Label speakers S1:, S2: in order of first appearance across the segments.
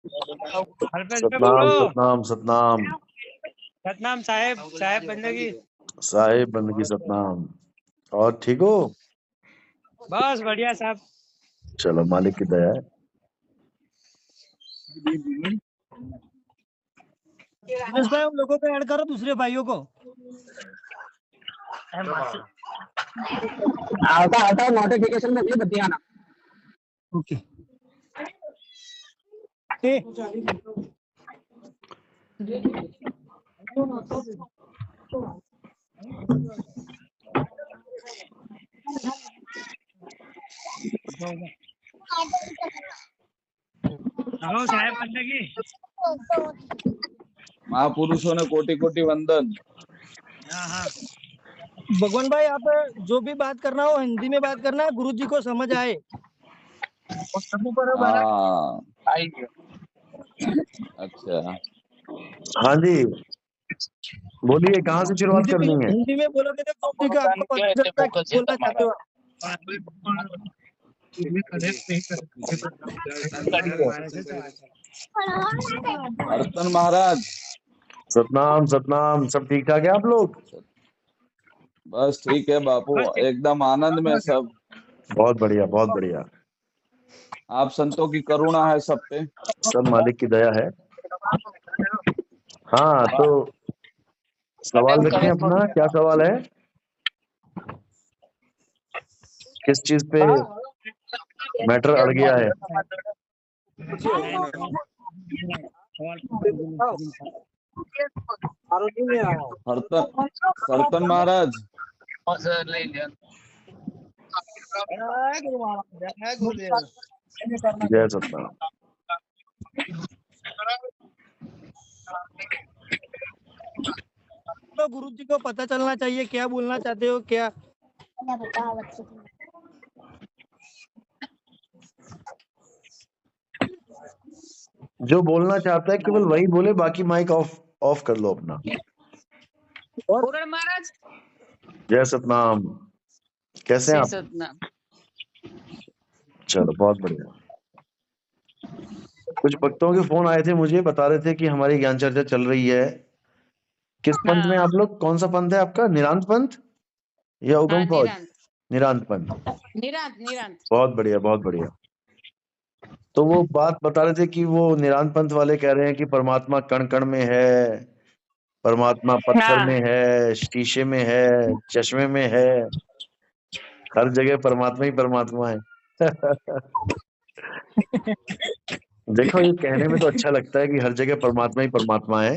S1: हरपेश पे
S2: सतनाम
S1: बोलो।
S2: सतनाम सतनाम
S1: सतनाम साहेब, साहेब बंदगी।
S2: साहिब बंदगी सतनाम। और ठीक हो?
S1: बस बढ़िया साहब।
S2: चलो, मालिक की दया है।
S3: दिनेश भाई उन लोगों को ऐड करो, दूसरे भाइयों को।
S4: आता नोटिफिकेशन में भी बतियाना।
S3: ओके।
S1: हेलो साहेब बंदगी।
S5: महापुरुषों ने कोटि कोटि वंदन।
S1: हाँ हाँ।
S3: भगवान भाई, आप जो भी बात करना हो हिंदी में बात करना, गुरु जी को समझ आए।
S5: हाँ, अच्छा।
S2: हाँ जी, बोलिए, कहाँ से शुरुआत करनी है?
S3: हिंदी में बोलोगे तो गुरु जी का आपको पता चलता है क्या बोलना चाहते हो।
S5: अर्तन महाराज,
S2: सतनाम सतनाम। सब ठीक ठाक है आप लोग?
S5: बस ठीक है बापू, एकदम आनंद में सब।
S2: बहुत बढ़िया, बहुत बढ़िया।
S5: आप संतों की करुणा है सब पे।
S2: सब मालिक की दया है। हाँ, तो सवाल रखें अपना। क्या सवाल है? किस चीज पे मैटर अड़ गया है?
S5: सर्तन महाराज,
S2: जय सतनाम।
S3: तो गुरु जी को पता चलना चाहिए क्या बोलना चाहते हो क्या।
S2: जो बोलना चाहता है केवल वही बोले, बाकी माइक ऑफ ऑफ कर लो अपना।
S6: महाराज,
S2: जय सतनाम। कैसे हैं आप?
S6: सतनाम।
S2: चलो, बहुत बढ़िया। कुछ भक्तों के फोन आए थे, मुझे बता रहे थे कि हमारी ज्ञान चर्चा चल रही है। किस पंथ में आप लोग? कौन सा पंथ है आपका? निरांत पंथ या उगम फौज? निरांत पंथ।
S6: निरांत।
S2: बहुत बढ़िया, बहुत बढ़िया। तो वो बात बता रहे थे कि वो निरांत पंथ वाले कह रहे हैं कि परमात्मा कण कण में है, परमात्मा पत्थर में है, शीशे में है, चश्मे में है, हर जगह परमात्मा ही परमात्मा है। देखो, ये कहने में तो अच्छा लगता है कि हर जगह परमात्मा ही परमात्मा है।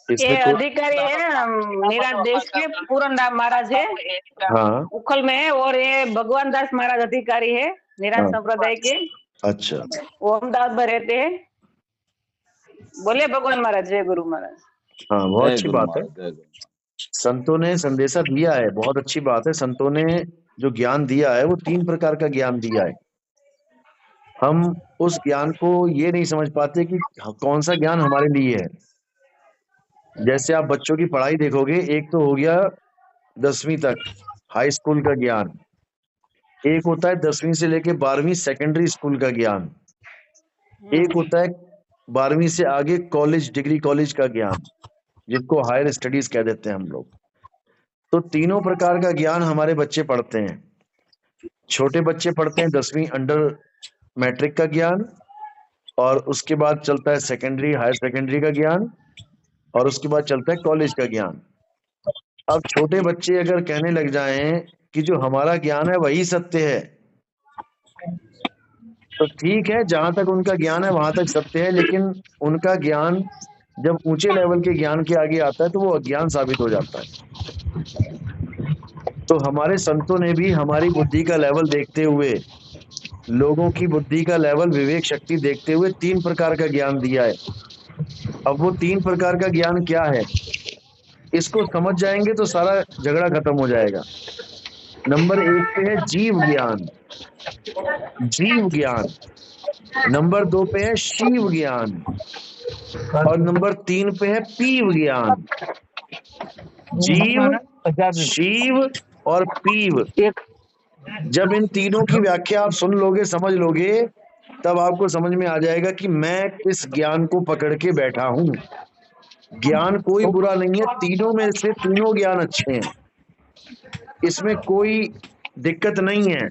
S6: ये अधिकारी है निरांत देश के, पूरन राम महाराज है।
S2: हाँ,
S6: उखल में है। और ये भगवान दास महाराज अधिकारी है निरांत संप्रदाय के।
S2: अच्छा।
S6: वो अहमदाबाद में रहते हैं। बोले भगवान महाराज, जय गुरु महाराज।
S2: हाँ, बहुत अच्छी बात है। संतों ने संदेशा दिया है, बहुत अच्छी बात है। संतों ने जो ज्ञान दिया है वो 3 प्रकार का ज्ञान दिया है। हम उस ज्ञान को ये नहीं समझ पाते कि कौन सा ज्ञान हमारे लिए है। जैसे आप बच्चों की पढ़ाई देखोगे, एक तो हो गया 10वीं तक हाई स्कूल का ज्ञान, एक होता है 10वीं से लेके 12वीं सेकेंडरी स्कूल का ज्ञान, एक होता है 12वीं से आगे कॉलेज, डिग्री कॉलेज का ज्ञान, जिसको हायर स्टडीज कह देते हैं हम लोग। तो तीनों प्रकार का ज्ञान हमारे बच्चे पढ़ते हैं। छोटे बच्चे पढ़ते हैं 10वीं अंडर मैट्रिक का ज्ञान, और उसके बाद चलता है सेकेंडरी, हायर सेकेंडरी का ज्ञान, और उसके बाद चलता है कॉलेज का ज्ञान। अब छोटे बच्चे अगर कहने लग जाएं कि जो हमारा ज्ञान है वही सत्य है, तो ठीक है, जहां तक उनका ज्ञान है वहां तक सत्य है, लेकिन उनका ज्ञान जब ऊंचे लेवल के ज्ञान के आगे आता है तो वो अज्ञान साबित हो जाता है। तो हमारे संतों ने भी हमारी बुद्धि का लेवल देखते हुए, लोगों की बुद्धि का लेवल, विवेक शक्ति देखते हुए 3 प्रकार का ज्ञान दिया है। अब वो 3 प्रकार का ज्ञान क्या है, इसको समझ जाएंगे तो सारा झगड़ा खत्म हो जाएगा। नंबर 1 पे है जीव ज्ञान, जीव ज्ञान। नंबर 2 पे है शिव ज्ञान, और नंबर 3 पे है पीव ज्ञान। जीव, शिव और पीव। जब इन तीनों की व्याख्या आप सुन लोगे, समझ लोगे, तब आपको समझ में आ जाएगा कि मैं किस ज्ञान को पकड़ के बैठा हूं। ज्ञान कोई बुरा नहीं है, तीनों में से तीनों ज्ञान अच्छे हैं, इसमें कोई दिक्कत नहीं है।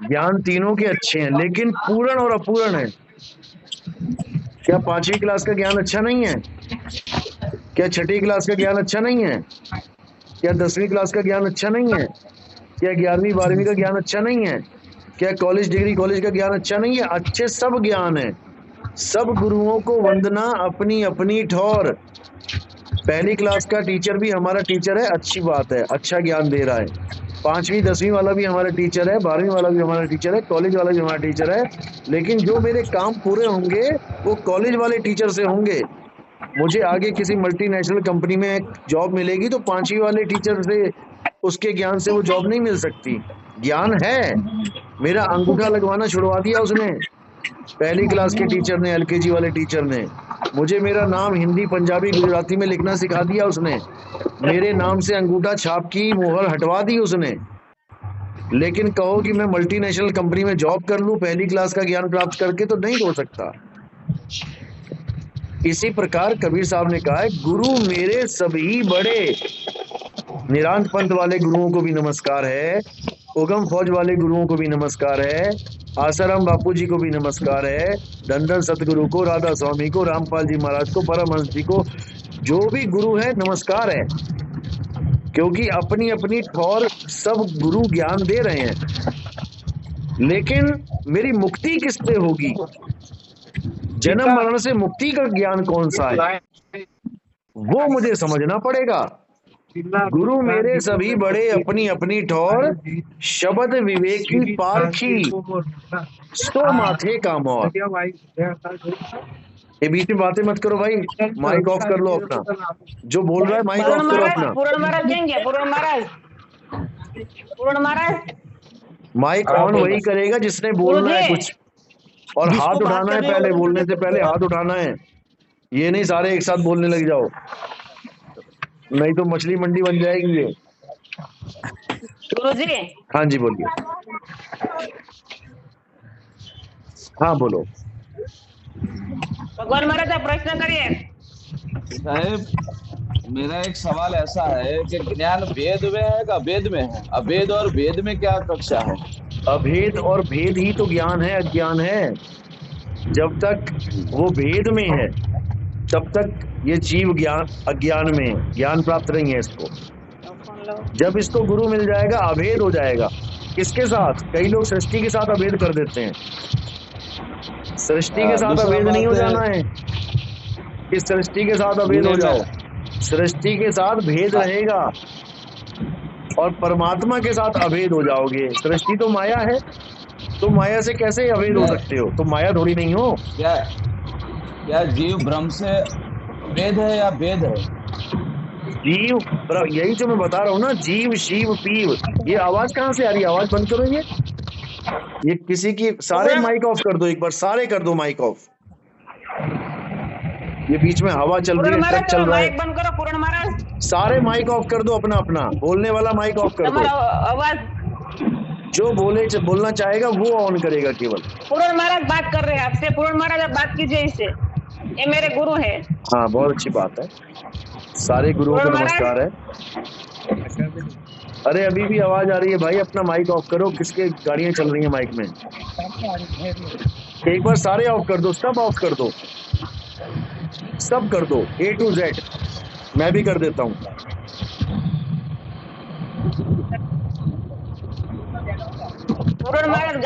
S2: ज्ञान तीनों के अच्छे हैं, लेकिन पूर्ण और अपूर्ण है। क्या 5वीं क्लास का ज्ञान अच्छा नहीं है? क्या 6ठी क्लास का ज्ञान अच्छा नहीं है? क्या 10वीं क्लास का ज्ञान अच्छा नहीं है? क्या 11वीं 12वीं का ज्ञान अच्छा नहीं है? क्या कॉलेज डिग्री कॉलेज का ज्ञान अच्छा नहीं है? अच्छे सब ज्ञान है। सब गुरुओं को वंदना अपनी अपनी ठौर। पहली क्लास का टीचर भी हमारा टीचर है, अच्छी बात है, अच्छा ज्ञान दे रहा है। 5वीं 10वीं वाला भी हमारा टीचर है, 12वीं वाला भी हमारा टीचर है, कॉलेज वाला भी हमारा टीचर है। लेकिन जो मेरे काम पूरे होंगे वो कॉलेज वाले टीचर से होंगे। मुझे आगे किसी मल्टीनेशनल कंपनी में जॉब मिलेगी तो 5वीं वाले टीचर से, उसके ज्ञान से वो जॉब नहीं मिल सकती। ज्ञान है, मेरा अंगूठा लगवाना छुड़वा दिया उसने, पहली क्लास के टीचर ने, एलकेजी वाले टीचर ने। मुझे मेरा नाम हिंदी पंजाबी गुजराती में लिखना सिखा दिया उसने, मेरे नाम से अंगूठा छाप की मोहर हटवा दी उसने। लेकिन कहो कि मैं मल्टीनेशनल कंपनी में जॉब कर लूं पहली क्लास का ज्ञान प्राप्त करके, तो नहीं हो सकता। इसी प्रकार कबीर साहब ने कहा है, गुरु मेरे सभी बड़े। निरांत पंथ वाले गुरुओं को भी नमस्कार है, उगम फौज वाले गुरुओं को भी नमस्कार है, आसाराम बापू जी को भी नमस्कार है, धनधन सतगुरु को, राधा स्वामी को, रामपाल जी महाराज को, परमहंस जी को, जो भी गुरु है नमस्कार है। क्योंकि अपनी अपनी ठौर सब गुरु ज्ञान दे रहे हैं। लेकिन मेरी मुक्ति किससे होगी? जन्म मरण से मुक्ति का ज्ञान कौन सा है, वो मुझे समझना पड़ेगा। गुरु मेरे सभी बड़े, अपनी अपनी ठौर, शब्द विवेकी पारखी, सो माथे का मोर। ये बीच में बातें मत करो भाई, माइक ऑफ कर लो अपना। जो बोल रहा है माइक ऑफ करो अपना।
S6: पूर्ण महाराज देंगे, पूर्ण महाराज, पूर्ण महाराज।
S2: माइक ऑन वही करेगा जिसने बोलना है कुछ, और हाथ उठाना है पहले, बोलने से पहले हाथ उठाना है। ये नहीं सारे एक साथ बोलने लग जाओ, नहीं तो मछली मंडी बन जाएगी ये।
S6: गुरुजी।
S2: हाँ जी बोलिए। हाँ बोलो।
S6: भगवान महाराज आप प्रश्न करिए।
S5: साहेब, मेरा एक सवाल ऐसा है कि ज्ञान वेद में है का अभेद में है? अभेद और वेद में क्या कक्षा है?
S2: अभेद और भेद ही तो ज्ञान है, अज्ञान है। जब तक वो भेद में है तब तक ये जीव ज्ञान अज्ञान में, ज्ञान प्राप्त नहीं है इसको। जब इसको गुरु मिल जाएगा अभेद हो जाएगा। किसके साथ? कई लोग सृष्टि के साथ अभेद कर देते हैं। सृष्टि के साथ अभेद नहीं हो जाना है कि सृष्टि के साथ अभेद हो जाओ। सृष्टि के साथ भेद रहेगा और परमात्मा के साथ अभेद हो जाओगे। सृष्टि तो माया है, तो माया से कैसे अभेद हो सकते हो? तो माया थोड़ी नहीं हो।
S5: क्या जीव ब्रह्म से वेद है या वेद है?
S2: जीव, यही तो मैं बता रहा हूँ ना, जीव शिव पीव। ये आवाज कहाँ से आ रही है? आवाज बंद करो। ये किसी की, सारे माइक ऑफ कर दो एक बार, सारे कर दो माइक ऑफ। ये बीच में हवा चल रही है, ट्रक चल रहा है।
S6: माइक बंद करो पूर्ण महाराज।
S2: सारे माइक ऑफ कर दो अपना अपना, बोलने वाला माइक ऑफ कर दो।
S6: आवाज
S2: जो बोलना चाहेगा वो ऑन करेगा केवल।
S6: पूर्ण महाराज बात कर रहे हैं आपसे। पूर्ण महाराज आप बात कीजिए इससे, ये मेरे गुरु है।
S2: हाँ बहुत अच्छी बात है, सारे गुरुओं को नमस्कार है। अरे अभी भी आवाज आ रही है भाई, अपना माइक ऑफ करो। किसके गाड़ियां चल रही हैं माइक में? एक बार सारे ऑफ कर दो, सब ऑफ कर दो, सब कर दो A to Z। मैं भी कर देता हूँ।
S6: पूर्ण महाराज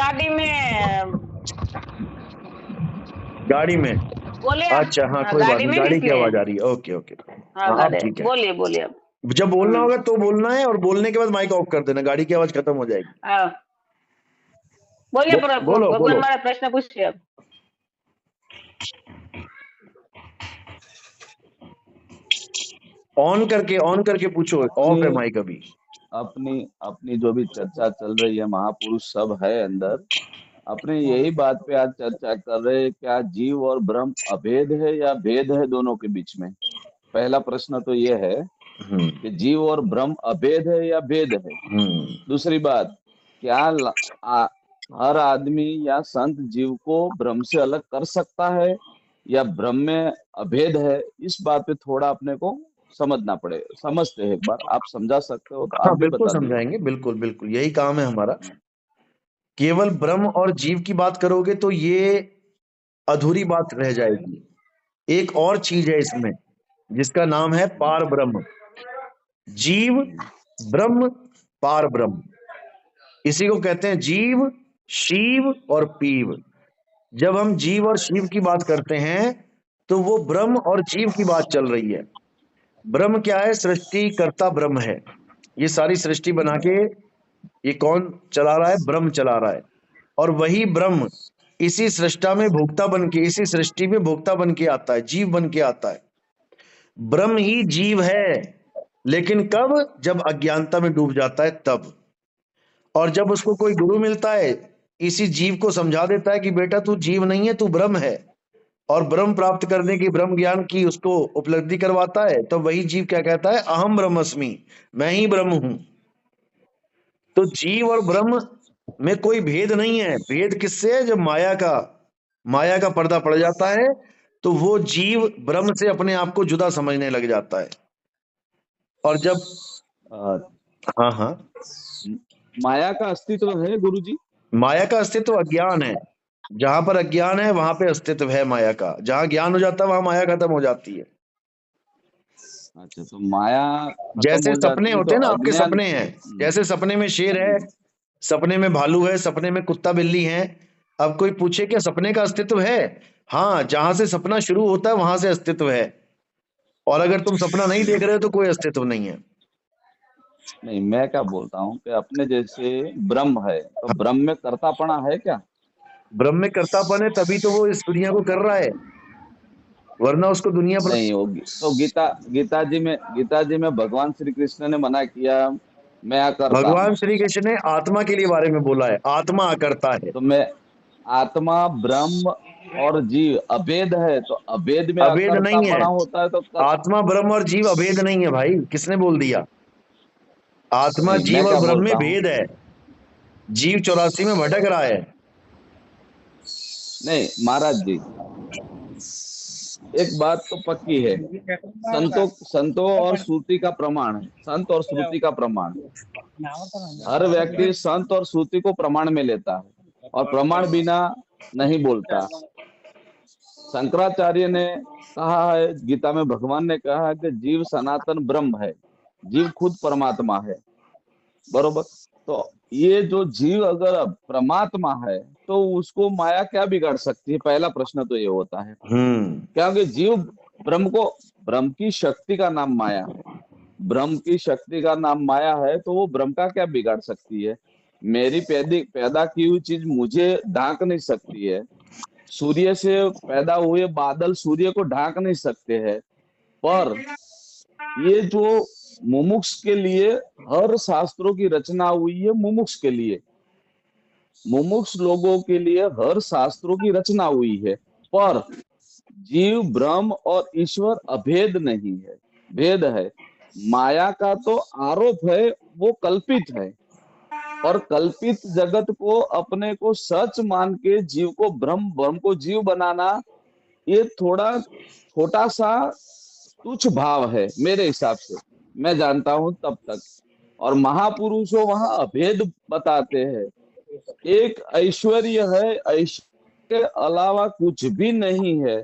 S6: गाड़ी में बोले।
S2: अच्छा हाँ कोई बात नहीं, गाड़ी की आवाज आ रही है। ओके ओके हाँ ठीक है।
S6: बोलिए बोलिए।
S2: जब बोलना होगा तो बोलना है, और बोलने के बाद माइक ऑफ कर देना, गाड़ी की आवाज खत्म हो जाएगी।
S6: बोलिए
S2: बोलो
S6: भगवान महाराज प्रश्न पूछिए अब।
S2: ऑन करके पूछो, ऑफ है माइक अभी।
S5: अपनी जो भी चर्चा चल रही है, महापुरुष सब है अंदर, अपने यही बात पे आज चर्चा कर रहे हैं, क्या जीव और ब्रह्म अभेद है या भेद है दोनों के बीच में? पहला प्रश्न तो ये है कि जीव और ब्रह्म अभेद है या भेद है। दूसरी बात, क्या हर आदमी या संत जीव को ब्रह्म से अलग कर सकता है या ब्रह्म में अभेद है, इस बात पे थोड़ा अपने को समझना पड़े। समझते हैं, एक बार आप समझा सकते हो तो आप
S2: हाँ
S5: भी
S2: बिल्कुल
S5: बता दीजिए।
S2: समझाएंगे, बिल्कुल बिल्कुल, यही काम है हमारा। केवल ब्रह्म और जीव की बात करोगे तो ये अधूरी बात रह जाएगी। एक और चीज है इसमें जिसका नाम है पार ब्रह्म। जीव, ब्रह्म, पार ब्रह्म, इसी को कहते हैं जीव, शिव और पीव। जब हम जीव और शिव की बात करते हैं तो वो ब्रह्म और जीव की बात चल रही है। ब्रह्म क्या है? सृष्टि कर्ता ब्रह्म है। ये सारी सृष्टि बना के ये कौन चला रहा है? ब्रह्म चला रहा है। और वही ब्रह्म इसी सृष्टा में भोक्ता बन के, इसी सृष्टि में भोक्ता बन के आता है, जीव बन के आता है। ब्रह्म ही जीव है, लेकिन कब? जब अज्ञानता में डूब जाता है तब। और जब उसको कोई गुरु मिलता है, इसी जीव को समझा देता है कि बेटा तू जीव नहीं है, तू ब्रह्म है, और ब्रह्म प्राप्त करने की, ब्रह्म ज्ञान की उसको उपलब्धि करवाता है, तो वही जीव क्या कहता है? अहम ब्रह्मस्मि, मैं ही ब्रह्म हूं। तो जीव और ब्रह्म में कोई भेद नहीं है। भेद किससे है? जब माया का पर्दा पड़ जाता है तो वो जीव ब्रह्म से अपने आप को जुदा समझने लग जाता है। और जब
S5: अ,
S2: हाँ हाँ,
S5: माया का अस्तित्व है गुरुजी?
S2: माया का अस्तित्व अज्ञान है। जहां पर अज्ञान है वहां पे अस्तित्व है माया का। जहां ज्ञान हो जाता है वहां माया खत्म हो जाती है।
S5: अच्छा, तो माया खत्म
S2: जैसे
S5: हो
S2: सपने
S5: जाती है तो
S2: होते हैं ना, आपके
S5: अज्ञान।
S2: सपने हैं, जैसे सपने में शेर है, सपने में भालू है, सपने में कुत्ता बिल्ली है। अब कोई पूछे क्या सपने का अस्तित्व है? हाँ, जहां से सपना शुरू होता है वहां से अस्तित्व है। और अगर तुम सपना नहीं देख रहे हो तो कोई अस्तित्व नहीं है।
S5: नहीं, मैं क्या बोलता हूँ कि अपने जैसे ब्रह्म है तो ब्रह्म में कर्तापना है क्या?
S2: ब्रह्म में कर्तापन है, तभी तो वो इस दुनिया को कर रहा है, वरना उसको दुनिया पर।
S5: नहीं होगी तो गीता जी में भगवान श्री कृष्ण ने मना किया, मैं अकर्ता हूँ।
S2: भगवान श्री कृष्ण ने आत्मा के लिए बारे में बोला है, आत्मा अकर्ता है।
S5: तो मैं आत्मा, ब्रह्म और जीव अभेद है, तो अभेद में
S2: अभेद नहीं है।
S5: अकर्तापना होता है तो
S2: आत्मा, ब्रह्म और जीव अभेद नहीं है भाई, किसने बोल दिया? आत्मा,
S5: नहीं, मैं
S2: जीव और
S5: क्या
S2: ब्रह्म में
S5: बोलता हूँ।
S2: भेद है। जीव 84 में भटक रहा है।
S5: नहीं महाराज जी, एक बात तो पक्की है, संतों और श्रुति का प्रमाण है, संत और श्रुति का प्रमाण। हर व्यक्ति संत और श्रुति को प्रमाण में लेता है और प्रमाण बिना नहीं बोलता। शंकराचार्य ने कहा है, गीता में भगवान ने कहा है कि जीव सनातन ब्रह्म है, जीव खुद परमात्मा है, बरोबर। तो ये जो जीव अगर परमात्मा है तो उसको माया क्या बिगाड़ सकती है? पहला प्रश्न तो ये होता है, क्योंकि जीव ब्रह्म की शक्ति का नाम माया है, ब्रह्म की शक्ति का नाम माया है, तो वो ब्रह्म का क्या बिगाड़ सकती है? मेरी पैदा की हुई चीज मुझे ढांक नहीं सकती है। सूर्य से पैदा हुए बादल सूर्य को ढांक नहीं सकते हैं। पर ये जो मुमुक्ष के लिए हर शास्त्रों की रचना हुई है, मुमुक्ष के लिए, मुमुक्ष लोगों के लिए हर शास्त्रों की रचना हुई है। पर जीव, ब्रह्म और ईश्वर अभेद नहीं है, भेद है। माया का तो आरोप है, वो कल्पित है, और कल्पित जगत को अपने को सच मान के जीव को ब्रह्म, ब्रह्म को जीव बनाना, ये थोड़ा छोटा सा तुच्छ भाव है मेरे हिसाब से, मैं जानता हूं तब तक। और महापुरुषों वहां अभेद बताते हैं। एक ऐश्वर्य है, ऐश्वर्य के अलावा कुछ भी नहीं है।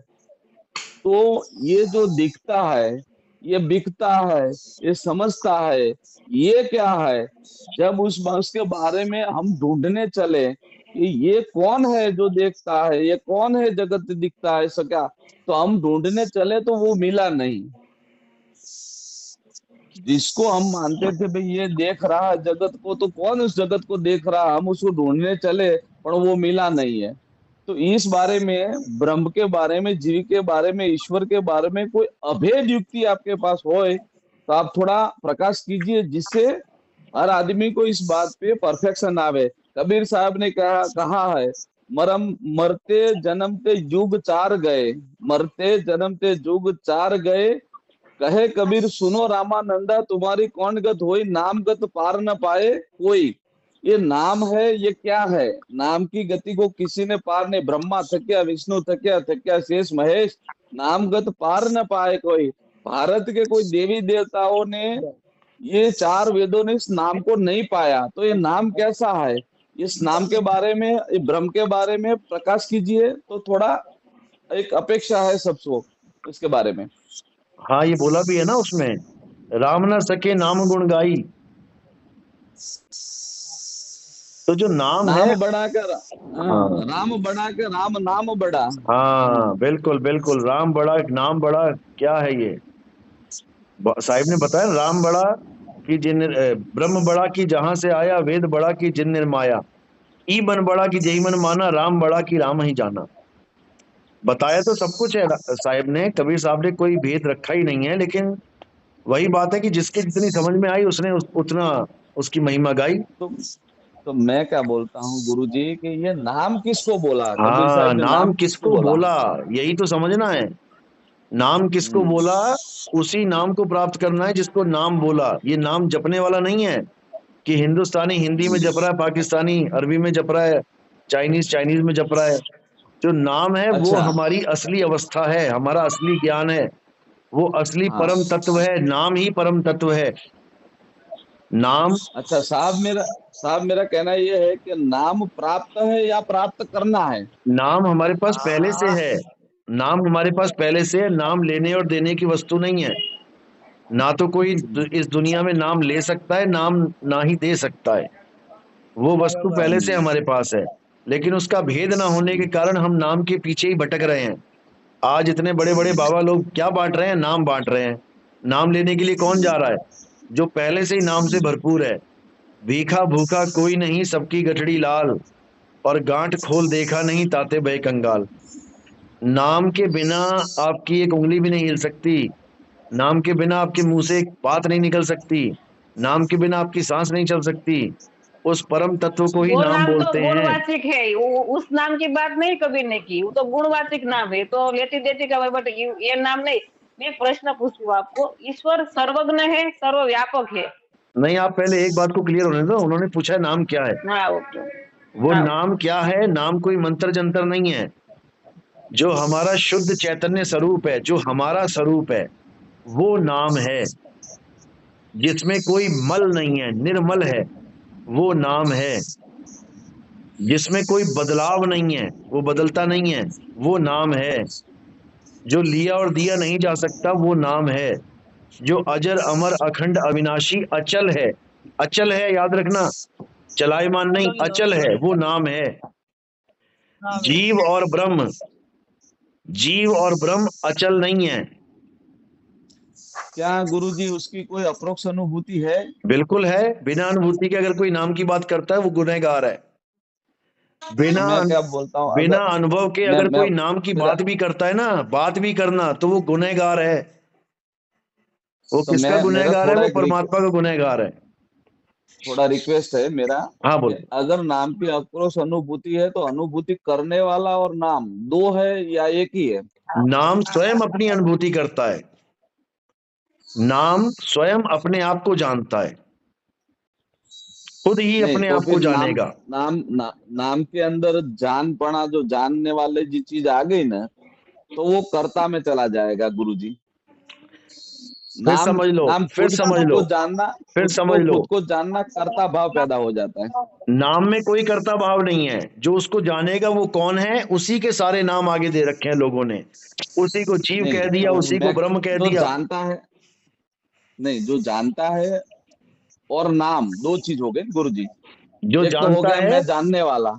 S5: तो ये जो दिखता है, ये बिकता है, ये समझता है, ये क्या है? जब उसके बारे में हम ढूंढने चले कि ये कौन है जो देखता है, ये कौन है जगत दिखता है, ऐसा क्या, तो हम ढूंढने चले तो वो मिला नहीं। जिसको हम मानते थे भाई ये देख रहा है जगत को, तो कौन उस जगत को देख रहा, हम उसको ढूंढने चले पर वो मिला नहीं है। तो इस बारे में, ब्रह्म के बारे में, जीव के बारे में, ईश्वर के बारे में कोई अभेद युक्ति आपके पास होए तो आप थोड़ा प्रकाश कीजिए, जिससे हर आदमी को इस बात पे परफेक्शन आवे। कबीर साहब ने कहा है, मरते जन्मते युग 4 गए, मरते जन्मते युग 4 गए, कहे कबीर सुनो रामानंदा, तुम्हारी कौन गत होई, नाम गत पार न पाए कोई। ये नाम है, ये क्या है? नाम की गति को किसी ने पार नहीं, ब्रह्मा थक्या, विष्णु थक्या, थक्या शेष महेश, नामगत पार न पाए कोई। भारत के कोई देवी देवताओं ने, ये चार वेदों ने इस नाम को नहीं पाया, तो ये नाम कैसा है? इस नाम के बारे में, ये ब्रह्म के बारे में प्रकाश कीजिए, तो थोड़ा एक अपेक्षा है सबको इसके बारे में।
S2: हाँ, ये बोला भी है ना उसमें, राम न सके नाम गुण गाई। तो जो नाम है,
S5: नाम बढ़ाकर, राम बढ़ाकर राम नाम बढ़ा।
S2: हाँ बिल्कुल बिल्कुल, राम बड़ा नाम बड़ा, क्या है ये? साहिब ने बताया, राम बड़ा कि जिन ब्रह्म बड़ा की जहां से आया, वेद बड़ा की जिन निर्माया, ई मन बड़ा की जही मन माना, राम बड़ा की राम ही जाना। बताया तो सब कुछ है साहिब ने, कबीर साहब ने कोई भेद रखा ही नहीं है, लेकिन वही बात है कि जिसके जितनी समझ में आई उसने उतना उसकी महिमा गाई।
S5: तो मैं क्या बोलता हूँ गुरुजी कि ये नाम किसको बोला? कबीर
S2: हाँ,
S5: साहब ने
S2: नाम
S5: नाम
S2: किसको बोला, यही तो समझना है। नाम किसको बोला, उसी नाम को प्राप्त करना है जिसको नाम बोला। ये नाम जपने वाला नहीं है कि हिंदुस्तानी हिंदी में जप रहा है, पाकिस्तानी अरबी में जप रहा है, चाइनीज में जप रहा है। जो नाम है वो
S5: अच्छा।
S2: हमारी असली अवस्था है, हमारा असली ज्ञान है, वो असली
S5: हाँ।
S2: परम तत्व है। नाम ही परम तत्व है। नाम,
S5: अच्छा साहब मेरा कहना ये है कि नाम प्राप्त है या प्राप्त करना है?
S2: नाम हमारे पास पहले से है। नाम हमारे पास पहले से है। नाम लेने और देने की वस्तु नहीं है। ना तो कोई इस दुनिया में नाम ले सकता है, नाम ना ही दे सकता है। वो वस्तु पहले से हमारे पास है, लेकिन उसका भेद ना होने के कारण हम नाम के पीछे ही भटक रहे हैं। आज इतने बड़े बड़े बाबा लोग क्या बांट रहे हैं? नाम बांट रहे हैं। नाम लेने के लिए कौन जा रहा है? जो पहले से ही नाम से भरपूर है। भीखा भूखा कोई नहीं, सबकी गठड़ी लाल, और गांठ खोल देखा नहीं, ताते बे कंगाल। नाम के बिना आपकी एक उंगली भी नहीं हिल सकती। नाम के बिना आपके मुंह से एक बात नहीं निकल सकती। नाम के बिना आपकी सांस नहीं चल सकती। उस परम तत्व को ही
S6: वो
S2: नाम
S6: नाम तो
S2: बोलते हैं।
S6: गुणवाचिक है, उस नाम की बात नहीं कबीर ने की, वो तो गुणवाचिक नाम है, तो लेती देती का बट ये नाम नहीं। मैं प्रश्न पूछूं आपको, ईश्वर सर्वज्ञ है, सर्वव्यापक है?
S2: नहीं, आप पहले एक बात को क्लियर होने दो। उन्होंने पूछा नाम क्या है।
S6: हाँ ओके।
S2: वो
S6: हाँ।
S2: नाम क्या है? नाम कोई मंत्र जंतर नहीं है। जो हमारा शुद्ध चैतन्य स्वरूप है, जो हमारा स्वरूप है, वो नाम है। जिसमें कोई मल नहीं है, निर्मल है, वो नाम है। जिसमें कोई बदलाव नहीं है, वो बदलता नहीं है, वो नाम है। जो लिया और दिया नहीं जा सकता, वो नाम है। जो अजर अमर अखंड अविनाशी अचल है, अचल है, याद रखना, चलायमान नहीं, अचल है, वो नाम है। जीव और ब्रह्म, जीव और ब्रह्म अचल नहीं है।
S5: क्या गुरुजी उसकी कोई अप्रोक्ष अनुभूति है?
S2: बिल्कुल है। बिना अनुभूति के अगर कोई नाम की बात करता है, वो गुनहगार है। बिना
S5: मैं क्या बोलता हूँ,
S2: बिना
S5: अगर
S2: अनुभव के
S5: मैं
S2: अगर
S5: मैं
S2: कोई नाम की
S5: मेरा
S2: बात भी करता है ना, बात भी करना, तो वो गुनहगार है। वो
S5: तो
S2: किसका
S5: मैं मेरा
S2: गुनहगार है?
S5: थोड़ा
S2: वो
S5: एक
S2: परमात्मा का गुनहगार है।
S5: थोड़ा रिक्वेस्ट है मेरा
S2: हाँ,
S5: कि
S2: बोलो।
S5: अगर नाम की आक्रोश अनुभूति है, तो अनुभूति करने वाला और नाम दो है या एक ही है?
S2: नाम स्वयं अपनी अनुभूति करता है। नाम स्वयं अपने आप को जानता है, खुद ही
S5: नहीं
S2: अपने
S5: तो
S2: आप को
S5: फिर
S2: जानेगा।
S5: नाम के अंदर जानपना, जो जानने वाले जी चीज आ गई ना, तो वो कर्ता में चला जाएगा गुरुजी।
S2: फिर
S5: नाम
S2: समझ लो,
S5: नाम
S2: फिर
S5: खुद
S2: समझ
S5: खुद
S2: लो,
S5: को जानना,
S2: फिर समझ लो।
S5: खुद को जानना कर्ता भाव पैदा हो जाता है।
S2: नाम में कोई कर्ता भाव नहीं है। जो उसको जानेगा वो कौन है, उसी के सारे नाम आगे दे रखे हैं लोगों ने। उसी को जीव
S5: नहीं
S2: कह दिया,
S5: तो
S2: उसी को
S5: मैं,
S2: ब्रह्म कह
S5: जो
S2: दिया।
S5: जानता है, नहीं जो जानता है और नाम दो चीज हो गए गुरुजी।
S2: जो
S5: एक तो हो
S2: जानता
S5: गया
S2: है,
S5: मैं जानने वाला,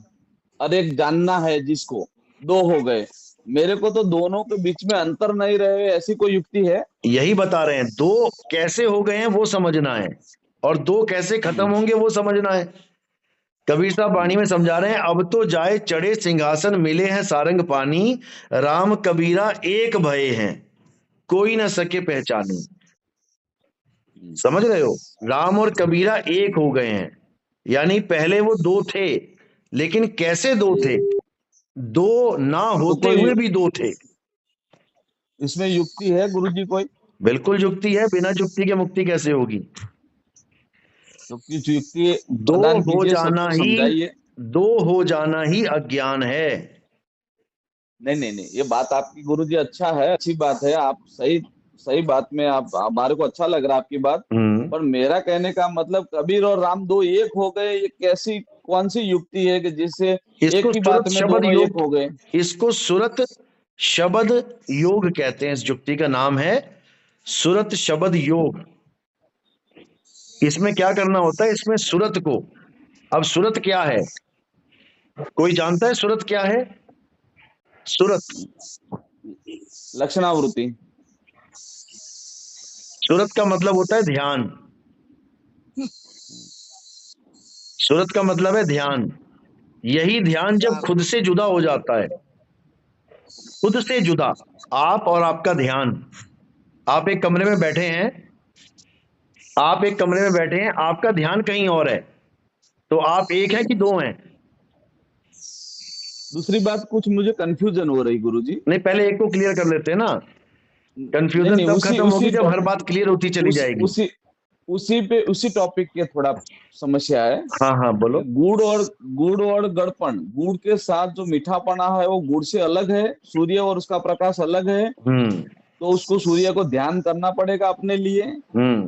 S5: और एक जानना है जिसको, दो हो गए। मेरे को तो दोनों के बीच में अंतर नहीं रहे, ऐसी कोई युक्ति है?
S2: यही बता रहे हैं। दो कैसे हो गए हैं वो समझना है, और दो कैसे खत्म होंगे वो समझना है। कबीर साहब वाणी में समझा रहे हैं, अब तो जाए चढ़े सिंहासन, मिले हैं सारंग पानी, राम कबीरा एक भये हैं, कोई न सके पहचानी। समझ रहे हो? राम और कबीरा एक हो गए हैं, यानी पहले वो दो थे, लेकिन कैसे दो थे? दो ना
S5: तो
S2: होते
S5: कोई
S2: हुए भी दो थे।
S5: इसमें युक्ति है गुरुजी कोई?
S2: बिल्कुल युक्ति है। बिना युक्ति के मुक्ति कैसे होगी?
S5: तो कुछ युक्ति
S2: दो
S5: प्रदान
S2: हो
S5: कीजिए,
S2: जाना
S5: सबको
S2: ही
S5: समझाइए।
S2: दो हो जाना ही अज्ञान है।
S5: नहीं नहीं नहीं, ये बात आपकी गुरुजी अच्छा है, अच्छी बात है, आप सही सही बात में आप हमारे को अच्छा लग रहा है आपकी बात। पर मेरा कहने का मतलब कबीर और राम दो एक हो गए, ये कैसी कौन सी युक्ति है कि जिससे एक
S2: इसको
S5: ही
S2: सूरत
S5: बात में
S2: शब्द
S5: दोनों एक
S2: योग
S5: हो गए?
S2: इसको सूरत शब्द योग कहते हैं। इस युक्ति का नाम है सूरत शब्द योग। इसमें क्या करना होता है, इसमें सूरत को, अब सूरत क्या है, कोई जानता है सूरत क्या है? सूरत,
S5: लक्षणावृत्ति।
S2: सूरत का मतलब होता है ध्यान। सूरत का मतलब है ध्यान। यही ध्यान जब खुद से जुदा हो जाता है, खुद से जुदा, आप और आपका ध्यान, आप एक कमरे में बैठे हैं, आप एक कमरे में बैठे हैं, आपका ध्यान कहीं और है, तो आप एक हैं कि दो हैं?
S5: दूसरी बात कुछ मुझे कंफ्यूजन हो रही गुरुजी।
S2: नहीं, पहले एक को क्लियर कर लेते हैं ना।
S5: नहीं
S2: कंफ्यूजन
S5: नहीं,
S2: तब
S5: उसी
S2: खत्म होगी
S5: उसी
S2: जब हर बात क्लियर होती चली जाएगी।
S5: उसी उसी टॉपिक के थोड़ा समस्या है।
S2: हाँ हाँ बोलो।
S5: गुड़ और गड़पन, गुड़ के साथ जो मीठापना है वो गुड़ से अलग है, सूर्य और उसका प्रकाश अलग है, तो उसको सूर्य को ध्यान करना पड़ेगा अपने लिए,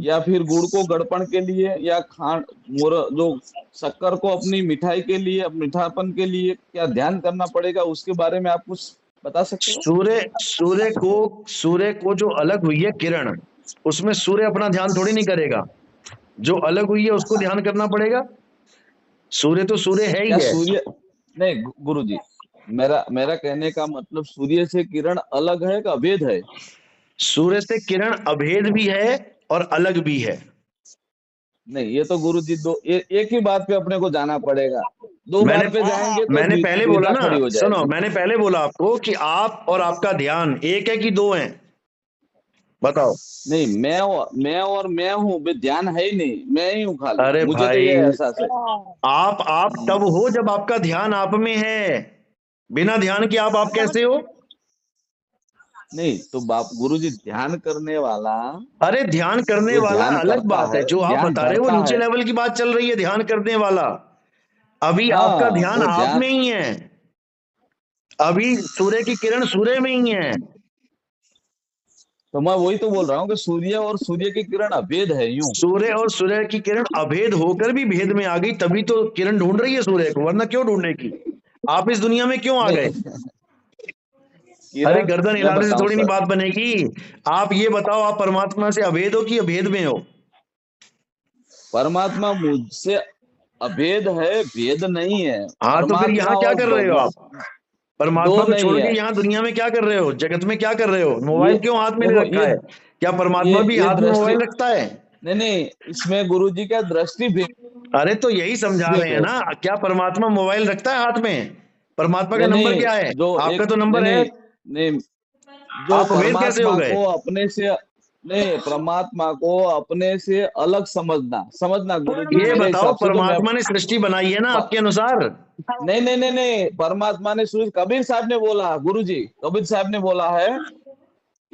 S5: या फिर गुड़ को गड़पन के लिए, या खांड जो शक्कर को अपनी मिठाई के लिए, मीठापन के लिए क्या ध्यान करना पड़ेगा, उसके बारे में आप कुछ बता सकते हो?
S2: सूर्य को जो अलग हुई है किरण, उसमें सूर्य अपना ध्यान थोड़ी नहीं करेगा, जो अलग हुई है उसको ध्यान करना पड़ेगा। सूर्य तो सूर्य है ही
S5: क्या
S2: है।
S5: सूर्य नहीं गुरुजी, मेरा कहने का मतलब सूर्य से किरण अलग है कि अभेद है?
S2: सूर्य से किरण अभेद भी है और अलग भी है।
S5: नहीं, ये तो गुरुजी एक ही बात पे अपने को जाना पड़ेगा। दो बात पे जाएंगे तो
S2: मैंने पहले बोला ना,
S5: खड़ी हो जाएगी।
S2: सुनो, मैंने पहले बोला आपको कि आप और आपका ध्यान एक है कि दो हैं, बताओ।
S5: नहीं, मैं हूँ, ध्यान है ही नहीं, मैं ही हूँ खाली।
S2: अरे
S5: मुझे तो
S2: भाई,
S5: ये एहसास है।
S2: आप तब हो जब आपका ध्यान आप में है। बिना ध्यान के आप कैसे हो?
S5: नहीं तो बाप गुरुजी, ध्यान करने वाला,
S2: अरे ध्यान करने वाला अलग बात है, जो आप बता रहे हो वो नीचे लेवल की बात चल रही है। ध्यान करने वाला अभी आपका ध्यान आप में ही है, अभी सूर्य की किरण सूर्य में ही है।
S5: तो मैं वही तो बोल रहा हूँ कि सूर्य और सूर्य की किरण अभेद है। यूं
S2: सूर्य और सूर्य की किरण अभेद होकर भी भेद में आ गई, तभी तो किरण ढूंढ रही है सूर्य को, वरना क्यों ढूंढेगी? आप इस दुनिया में क्यों आ गए? अरे गर्दन हिलाने से थोड़ी नहीं बात बनेगी। आप ये बताओ, आप परमात्मा से अभेद हो कि अभेद में हो?
S5: परमात्मा मुझसे अभेद है, भेद नहीं है।
S2: हाँ, तो फिर यहाँ क्या कर रहे हो आप? परमात्मा को छोड़ के यहाँ दुनिया में क्या कर रहे हो? जगत में क्या कर रहे हो? मोबाइल क्यों हाथ में रखा है? क्या परमात्मा भी हाथ में मोबाइल रखता है?
S5: नहीं, इसमें गुरुजी का दृष्टि भी।
S2: अरे तो यही समझा रहे हैं ना, क्या परमात्मा मोबाइल रखता है हाथ में? परमात्मा का नंबर क्या है? आपका तो नंबर है।
S5: नहीं, जो
S2: आप अभेद कैसे हो गए?
S5: अपने से नहीं, परमात्मा को अपने से अलग समझना गुरुजी।
S2: ये बताओ, परमात्मा ने सृष्टि बनाई है ना आपके अनुसार?
S5: नहीं, परमात्मा ने कबीर साहब ने बोला, गुरुजी कबीर साहब ने बोला है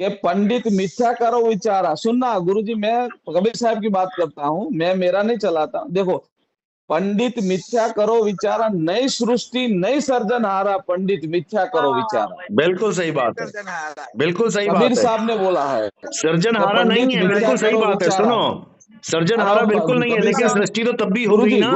S5: कि पंडित मिथ्या करो विचारा। सुनना गुरुजी, मैं कबीर साहब की बात करता हूँ, मैं मेरा नहीं चलाता। देखो, पंडित मिथ्या करो विचारा, नई सृष्टि नई सर्जनहारा, पंडित मिथ्या करो विचारा।
S2: बिल्कुल सही बात है, बिल्कुल सही बात है।
S5: कबीर साहब ने बोला है,
S2: सर्जनहारा नहीं है, बिल्कुल सही बात है। सुनो, सर्जनहारा बिल्कुल नहीं है, लेकिन सृष्टि तो तब भी होगी ना।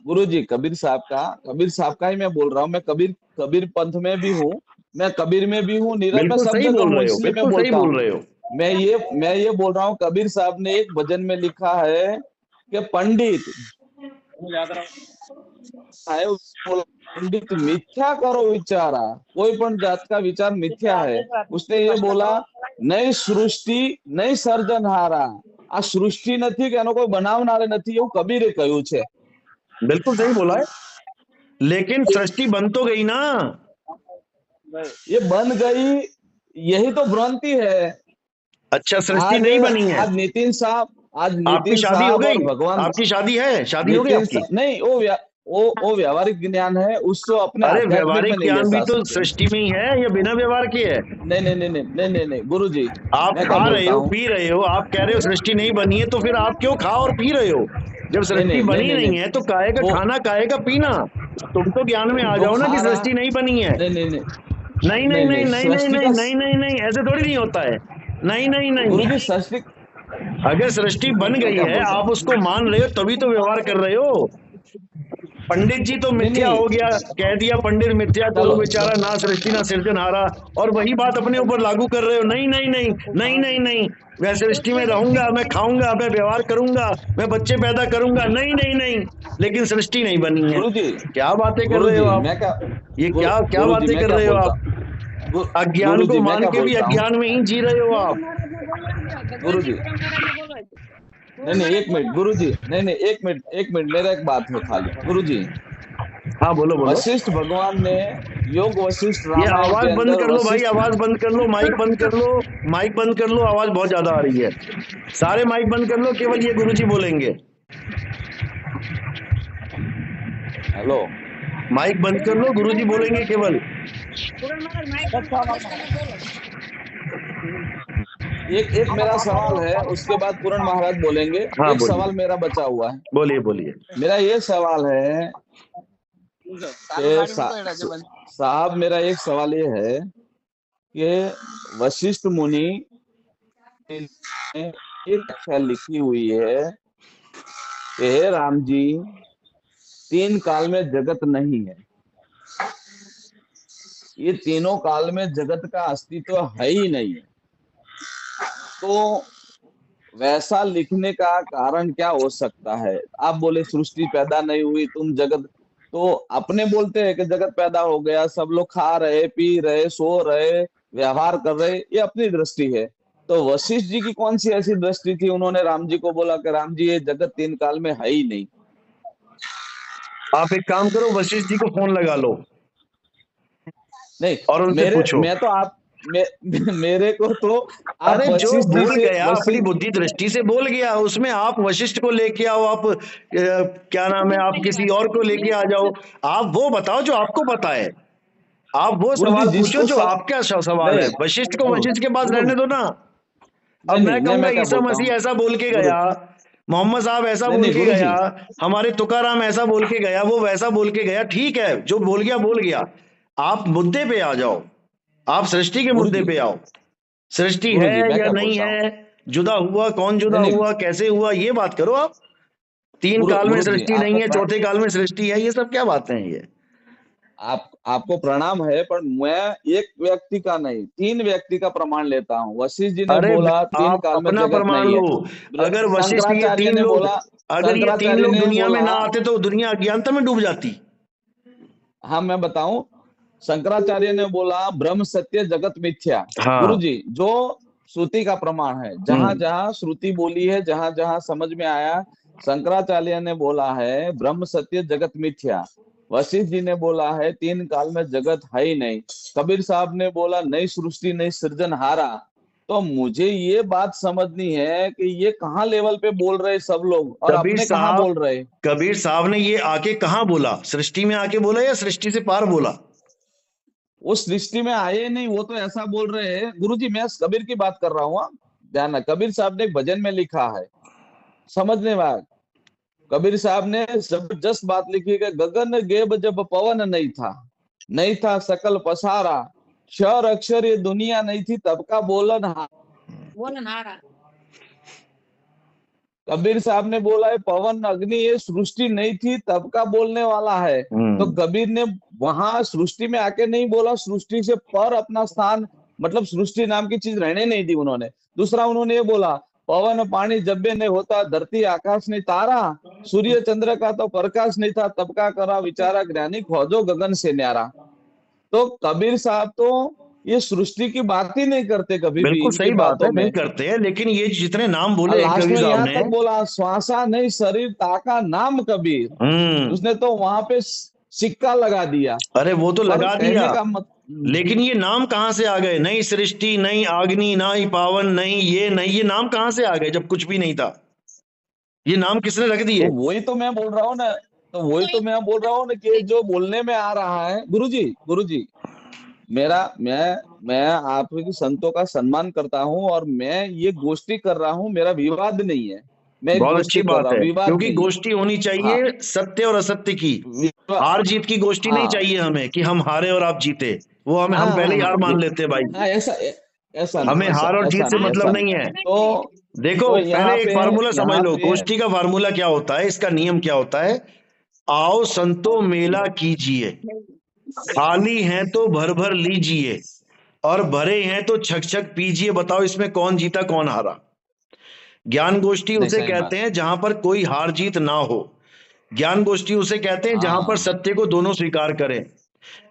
S5: गुरुजी कबीर साहब का ही मैं बोल रहा हूँ। मैं कबीर पंथ में भी हूँ, मैं कबीर में भी हूँ, नीरज में, सब जगह हूँ, इसलिए मैं बोलता हूँ। मैं ये बोल रहा हूँ, कबीर साहब ने एक भजन में लिखा है कि पंडित मिथ्या करो विचारा, कोई पण जात का विचार मिथ्या है। उसने ये बोला, नई सृष्टि नई सर्जनहारा। आ सृष्टि नहीं कि કોઈ બનાવનારે નથી, એવું કબીરે કહ્યું છે।
S2: बिल्कुल सही बोला है, लेकिन सृष्टि बन तो गई ना।
S5: ये बन गई, यही तो भ्रांति है।
S2: अच्छा, सृष्टि नहीं बनी है।
S5: आज नितिन साहब,
S2: आपकी शादी हो गई? भगवान, आपकी शादी है? शादी हो गई आपकी?
S5: नहीं, वो व्यावहारिक ज्ञान है, उसको अपने।
S2: अरे व्यावहारिक ज्ञान भी तो सृष्टि में ही है, या बिना व्यवहार के है?
S5: नहीं गुरुजी,
S2: आप खा रहे हो, पी रहे हो, आप कह रहे हो सृष्टि नहीं बनी है, तो फिर आप क्यों खा और पी रहे हो? जब सृष्टि
S5: नहीं,
S2: बनी
S5: नहीं,
S2: नहीं है तो काहे का
S5: वो
S2: खाना, काहे का पीना? तुम तो ज्ञान में आ
S5: जो
S2: जाओ ना कि
S5: खा रहा,
S2: सृष्टि नहीं बनी है।
S5: नहीं नहीं नहीं
S2: नहीं नहीं नहीं नहीं नहीं
S5: सृष्टि
S2: नहीं
S5: का,
S2: नहीं नहीं नहीं, ऐसे थोड़ी नहीं होता है। नहीं नहीं नहीं,
S5: गुरुजी सृष्टि,
S2: अगर सृष्टि बन
S5: मैं
S2: गई
S5: क्या
S2: है,
S5: बोल रहा
S2: आप
S5: हूँ,
S2: उसको मान रहे हो तभी तो व्यवहार कर रहे हो। पंडित जी तो
S5: नहीं
S2: मिथ्या
S5: नहीं,
S2: हो गया, कह दिया पंडित मिथ्या को
S5: चलो
S2: बेचारा, ना सृष्टि ना सिरजनहारा, और वही बात अपने ऊपर लागू कर रहे हो। नहीं नहीं नहीं नहीं नहीं नहीं, मैं सृष्टि में रहूंगा, मैं खाऊंगा, मैं व्यवहार करूंगा, मैं बच्चे पैदा करूंगा। नहीं नहीं नहीं, लेकिन सृष्टि नहीं बनी है।
S5: गुरुजी,
S2: क्या बातें कर रहे हो
S5: गुरुजी
S2: आप?
S5: मैं क्या,
S2: ये क्या क्या
S5: गुरुजी
S2: बातें
S5: मैं
S2: कर
S5: क्या
S2: रहे हो
S5: बोलता,
S2: आप? अज्ञान को
S5: गुरुजी मैं
S2: मान
S5: क्या
S2: के भी
S5: बोलता हूँ,
S2: अज्ञान में ही जी रहे हो आप।
S5: गुरुजी नहीं, एक मिनट गुरुजी, नहीं एक मिनट मेरा एक बात है खाली, गुरुजी
S2: हाँ बोलो बोलो।
S5: वशिष्ठ भगवान ने योग वशिष्ठ
S2: ये
S5: रामायण
S2: आवाज
S5: के
S2: बंद
S5: अंदर
S2: कर लो भाई,
S5: वशिष्ठ,
S2: आवाज बंद कर लो, माइक बंद कर लो, माइक बंद कर लो, आवाज बहुत ज्यादा आ रही है। सारे माइक बंद कर लो, केवल ये गुरुजी बोलेंगे।
S5: हेलो,
S2: माइक बंद कर लो, गुरुजी बोलेंगे केवल।
S5: एक मेरा सवाल है, उसके बाद पूरण महाराज बोलेंगे।
S2: हाँ
S5: एक
S2: बोलिए
S5: सवाल मेरा बचा हुआ है,
S2: बोलिए बोलिए।
S5: मेरा ये सवाल है कि साहब मेरा एक सवाल ये है कि वशिष्ठ मुनि ने एक व्याख्या लिखी हुई है कि हे राम जी, तीन काल में जगत नहीं है, ये तीनों काल में जगत का अस्तित्व है ही नहीं है। तो वैसा लिखने का कारण क्या हो सकता है? आप बोले सृष्टि पैदा नहीं हुई, तुम जगत, तो अपने बोलते हैं कि जगत पैदा हो गया, सब लोग खा रहे, पी रहे, सो रहे, व्यवहार कर रहे, ये अपनी दृष्टि है। तो वशिष्ठ जी की कौन सी ऐसी दृष्टि थी, उन्होंने राम जी को बोला कि राम जी ये जगत तीन काल में है ही नहीं?
S2: आप एक काम करो, वशिष्ठ जी को फोन लगा लो
S5: नहीं,
S2: और उनसे पूछो।
S5: मैं तो आप मेरे को तो आप
S2: अरे जो
S5: वशिष्ठ जी
S2: बोल
S5: से,
S2: गया अपनी बुद्धि दृष्टि से बोल गया, उसमें आप वशिष्ठ को लेके आओ, आप क्या नाम है, आप किसी और को लेके आ जाओ। आप वो बताओ जो आपको पता है, आप वो
S5: गुरु जी
S2: सवाल पूछो
S5: जिसको
S2: जो
S5: सब,
S2: आपका सवाल है।
S5: नहीं
S2: वशिष्ठ को
S5: गुरु
S2: वशिष्ठ के पास
S5: गुरु
S2: रहने दो ना। अब
S5: नहीं
S2: मैं
S5: नहीं,
S2: कहूंगा
S5: मैं क्या
S2: ईसा
S5: बोलता
S2: मसीह
S5: हूँ,
S2: ऐसा बोल के
S5: गुरु
S2: गया, मोहम्मद साहब ऐसा बोल
S5: नहीं
S2: के
S5: गुरु
S2: गया,
S5: जी,
S2: हमारे तुकाराम ऐसा बोल के गया, वो वैसा बोल के गया। ठीक है, जो बोल गया बोल गया। आप मुद्दे पे आ जाओ, आप सृष्टि के मुद्दे पे आओ। सृष्टि
S5: गुरु
S2: है
S5: जी मैं
S2: या
S5: क्या
S2: नहीं
S5: बोलता हूँ,
S2: है, जुदा हुआ, कौन जुदा
S5: नहीं
S2: हुआ, कैसे हुआ, ये बात करो आप। तीन काल में
S5: गुरु जी
S2: सृष्टि नहीं
S5: आपको
S2: है, चौथे काल में सृष्टि है, ये सब क्या बातें हैं ये?
S5: आपको प्रणाम है, पर मैं एक व्यक्ति का नहीं, तीन व्यक्ति का प्रमाण लेता हूँ। वशिष्ठ जी ने
S2: अरे
S5: बोला तीन
S2: आप
S5: काल में
S2: अपना
S5: जगत
S2: प्रमाण
S5: नहीं है,
S2: लो। अगर वशिष्ठ ये
S5: शंकराचार्य
S2: तीन
S5: ने
S2: लोग,
S5: बोला,
S2: अगर ये तीन
S5: शंकराचार्य
S2: लोग
S5: ने
S2: दुनिया में
S5: बोला,
S2: ना आते तो दुनिया अज्ञानता में डूब जाती।
S5: हाँ मैं बताऊं, शंकराचार्य ने बोला ब्रह्म सत्य जगत मिथ्या।
S2: हाँ।
S5: गुरु जी जो श्रुति का प्रमाण है, जहां जहां श्रुति बोली है, जहां जहां समझ में आया, शंकराचार्य ने बोला है ब्रह्म सत्य जगत मिथ्या। वशिष्ठ जी ने बोला है तीन काल में जगत है ही नहीं। कबीर साहब ने बोला नई सृष्टि नई सृजनहारा। तो मुझे ये बात समझनी है कि ये कहाँ लेवल पे बोल रहे सब लोग और
S2: कबीर
S5: अपने कहाँ
S2: साहब,
S5: बोल रहे?
S2: कबीर साहब ने ये आके कहाँ बोला? सृष्टि में आके बोला या सृष्टि से पार बोला?
S5: वो सृष्टि में आए नहीं, वो तो ऐसा बोल रहे हैं। गुरुजी मैं कबीर की बात कर रहा हूँ, ध्यान है। कबीर साहब ने एक भजन में लिखा है, समझने वाला, कबीर साहब ने जबरदस्त बात लिखी है कि गगन गेब जब पवन नहीं था, नहीं था सकल पसारा, क्षर अक्षर ये दुनिया नहीं थी तब का बोलनहारा। कबीर साहब ने बोला है पवन अग्नि ये सृष्टि नहीं थी तब का बोलने वाला है। तो कबीर ने वहां सृष्टि में आके नहीं बोला, सृष्टि से पर अपना स्थान, मतलब सृष्टि नाम की चीज रहने नहीं दी उन्होंने। दूसरा उन्होंने ये बोला पवन पानी जब्बे नहीं होता, धरती आकाश नहीं तारा, सूर्य चंद्र का तो प्रकाश नहीं था तब का करा विचारा, ज्ञानी खोजो गगन से न्यारा। तो कबीर साहब तो ये सृष्टि की बात ही नहीं करते कभी भी
S2: बिल्कुल
S5: इनकी
S2: सही बात है,
S5: बातों
S2: नहीं
S5: में।
S2: करते हैं, लेकिन ये जितने नाम बोले हैं
S5: लास्ट
S2: कबीर
S5: में
S2: साहब
S5: यहाँ
S2: ने,
S5: तक बोला श्वासा नहीं शरीर ताका नाम कबीर, उसने तो वहां पे सिक्का लगा दिया।
S2: अरे वो तो
S5: पर
S2: लगा दिया,
S5: कहने का
S2: लेकिन ये नाम कहाँ से आ गए? नई सृष्टि, नई अग्नि, नई पावन, नई ये नाम कहाँ से आ गए जब कुछ भी नहीं था? ये नाम किसने रख दिए?
S5: तो वही तो मैं बोल रहा हूँ ना, तो वही तो मैं बोल रहा हूँ ना कि जो बोलने में आ रहा है। गुरुजी मेरा मैं आपके संतों का सम्मान करता हूँ और मैं ये गोष्ठी कर रहा हूँ, मेरा विवाद नहीं है। मैं एक
S2: बहुत
S5: गोष्ठी
S2: अच्छी
S5: कर
S2: बात
S5: रहा हूँ,
S2: है,
S5: विवाद
S2: क्योंकि
S5: नहीं।
S2: गोष्ठी होनी
S5: हाँ,
S2: चाहिए सत्य और असत्य की। हार जीत की गोष्ठी नहीं
S5: हाँ,
S2: चाहिए हमें कि हम हारे और आप जीते। वो हम
S5: हाँ,
S2: पहले ही
S5: हाँ,
S2: हार मान लेते हैं भाई।
S5: हाँ, ऐसा ऐसा नहीं,
S2: हमें हार और जीत से
S5: ऐसा
S2: मतलब नहीं
S5: नहीं।
S2: है।
S5: तो
S2: देखो
S5: तो यहाँ
S2: पहले एक
S5: पे
S2: फार्मूला समझ
S5: यहाँ
S2: लो,
S5: पे
S2: गोष्ठी का फार्मूला क्या होता है, इसका नियम क्या होता है। आओ संतो मेला कीजिए, खाली हैं तो भर भर लीजिए, और भरे हैं तो छक छक पीजिए। बताओ इसमें कौन जीता कौन हारा। ज्ञान गोष्ठी
S5: नहीं,
S2: उसे
S5: सही
S2: कहते
S5: बात।
S2: हैं जहां पर कोई हार जीत ना हो। ज्ञान गोष्ठी उसे कहते हैं जहां पर
S5: हाँ,
S2: सत्य को दोनों स्वीकार करें।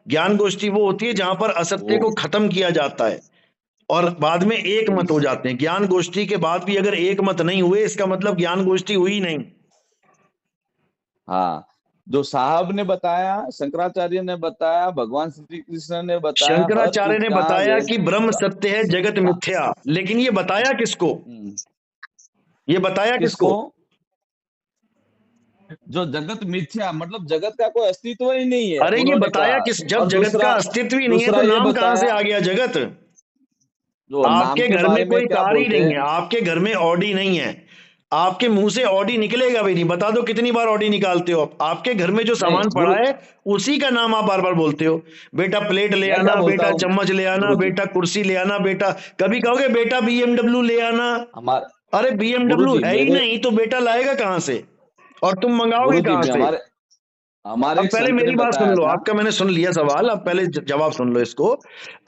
S2: ज्ञान गोष्ठी वो होती है जहां पर असत्य
S5: वो
S2: को खत्म किया जाता है और बाद में एक मत हो जाते हैं। ज्ञान गोष्ठी के बाद भी अगर एक मत नहीं हुए, इसका मतलब ज्ञान गोष्ठी हुई नहीं।
S5: हाँ, जो साहब ने बताया, शंकराचार्य ने बताया, भगवान श्री कृष्ण ने बताया, हर
S2: शंकराचार्य
S5: चीज
S2: ने
S5: का
S2: बताया
S5: वेद
S2: कि ब्रह्म सत्य है, जगत
S5: सा-
S2: मिथ्या, लेकिन ये बताया किसको?
S5: हम्म,
S2: ये बताया
S5: किसको?
S2: किसको?
S5: जो जगत मिथ्या, मतलब जगत का कोई अस्तित्व ही नहीं है,
S2: अरे ये
S5: उन्होंने
S2: बताया
S5: कहा।
S2: किस? जब
S5: और
S2: जगत का
S5: दूसरा
S2: अस्तित्व ही नहीं है
S5: दूसरा
S2: तो
S5: ये
S2: नाम कहां से
S5: बताया,
S2: आ गया जगत?
S5: जो नाम
S2: आपके
S5: के
S2: घर में
S5: बारे में
S2: कोई
S5: क्या
S2: कार ही
S5: बोलते
S2: नहीं
S5: हैं।
S2: है, आपके घर में ऑडी नहीं है, आपके मुंह से ऑडी निकलेगा भी नहीं। बता दो कितनी बार ऑडी निकालते हो आप? आपके घर में जो
S5: नहीं
S2: सामान पड़ा
S5: गुरु,
S2: है उसी का नाम आप बार बार बोलते हो। बेटा प्लेट ले
S5: मैं क्या
S2: आना,
S5: बोलता
S2: बेटा
S5: हूँ
S2: चम्मच ले आना,
S5: गुरु जी,
S2: बेटा कुर्सी ले आना, बेटा कभी कहोगे बेटा बीएमडब्ल्यू ले आना।
S5: हमारे
S2: अरे
S5: गुरु
S2: बीएमडब्ल्यू
S5: जी
S2: है ही
S5: मेरे
S2: नहीं तो बेटा लाएगा कहां से? और तुम मंगाओगे
S5: गुरु जी
S2: कहां
S5: में
S2: से?
S5: हमारे
S2: अब
S5: एक
S2: पहले
S5: संत ने
S2: मेरी बात सुन
S5: बताया
S2: लो,
S5: था।
S2: आपका मैंने सुन लिया सवाल, अब पहले जवाब सुन लो इसको।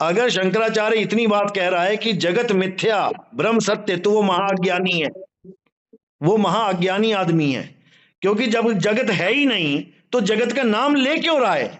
S2: अगर शंकराचार्य इतनी बात कह रहा है कि जगत मिथ्या ब्रह्म सत्य, तो वो महाअज्ञानी है, वो महाअज्ञानी आदमी है। क्योंकि जब जगत है ही नहीं तो जगत का नाम ले क्यों रहा है?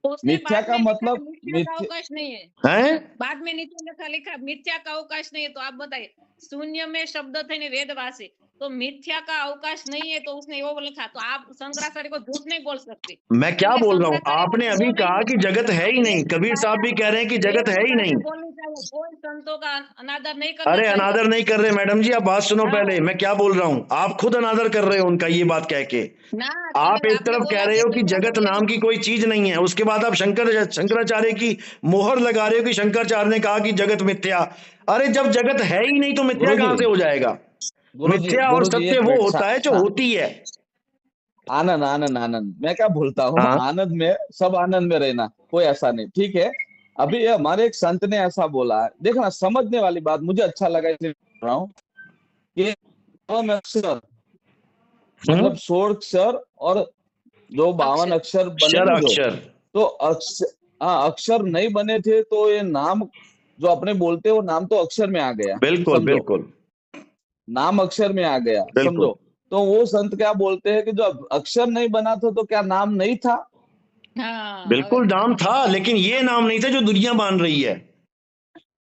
S7: उसने
S5: मिथ्या
S7: बाद
S5: का
S7: में लिखा
S5: मतलब
S7: मिथ्या का अवकाश नहीं है।
S2: हैं?
S7: बाद में नीचे लिखा मिथ्या का अवकाश नहीं है। तो आप बताइए, शून्य में शब्द थे ने वेदवासी, तो मिथ्या का अवकाश नहीं है, तो उसने वो लिखा। तो आप शंकराचार्य को झूठ नहीं बोल सकते,
S2: मैं क्या
S7: क्योंकि
S2: बोल रहा हूं?
S7: शंकराचार्य
S2: आपने
S7: ने
S2: अभी
S7: वो नहीं
S2: कहा कि
S7: लिखा।
S2: जगत है ही नहीं, कबीर साहब भी कह रहे हैं कि जगत है ही नहीं।
S7: बोलनी चाहिए, कोई संतों का अनादर नहीं करना
S2: अरे
S7: चाहिए।
S2: अनादर नहीं कर रहे मैडम जी, आप बात सुनो
S7: हाँ।
S2: पहले, मैं क्या बोल रहा हूं। आप खुद अनादर कर रहे हो उनका ये बात कह के।
S7: ना
S2: आप एक
S7: आपने
S2: तरफ कह
S7: बोला
S2: रहे
S7: कि
S2: हो कि जगत
S7: शंकराचार्य
S2: नाम की कोई चीज नहीं है, उसके बाद आप शंकराचार्य की मोहर लगा रहे हो कि शंकराचार्य ने कहा कि जगत मिथ्या। अरे जब जगत है ही नहीं तो मिथ्या
S5: गुरु जी
S2: कहां से हो जाएगा? मिथ्या और सत्य
S5: एक
S2: वो
S5: मिनट
S2: होता है जो होती है।
S5: आनंद आनंद आनंद, मैं क्या बोलता हूँ,
S2: हाँ
S5: आनंद में सब आनंद में रहना, कोई ऐसा नहीं, ठीक है। अभी हमारे एक संत ने ऐसा बोला है, देखना समझने वाली बात, मुझे अच्छा लगा इसलिए बोल रहा हूँ कि में अक्षर, मतलब 16 अक्षर और जो 52 अक्षर बने
S2: अक्षर
S5: ना, जो
S2: अक्षर
S5: तो अक्षर, हाँ, अक्षर नहीं बने थे, तो ये नाम जो अपने बोलते हैं वो नाम तो अक्षर में आ गया,
S2: बिल्कुल
S5: समझो,
S2: बिल्कुल
S5: नाम अक्षर में आ गया,
S2: बिल्कुल
S5: समझो। तो वो संत क्या बोलते हैं कि जो अक्षर नहीं बना था तो क्या नाम नहीं था?
S2: बिल्कुल नाम था, लेकिन ये नाम नहीं था जो दुनिया मान रही है।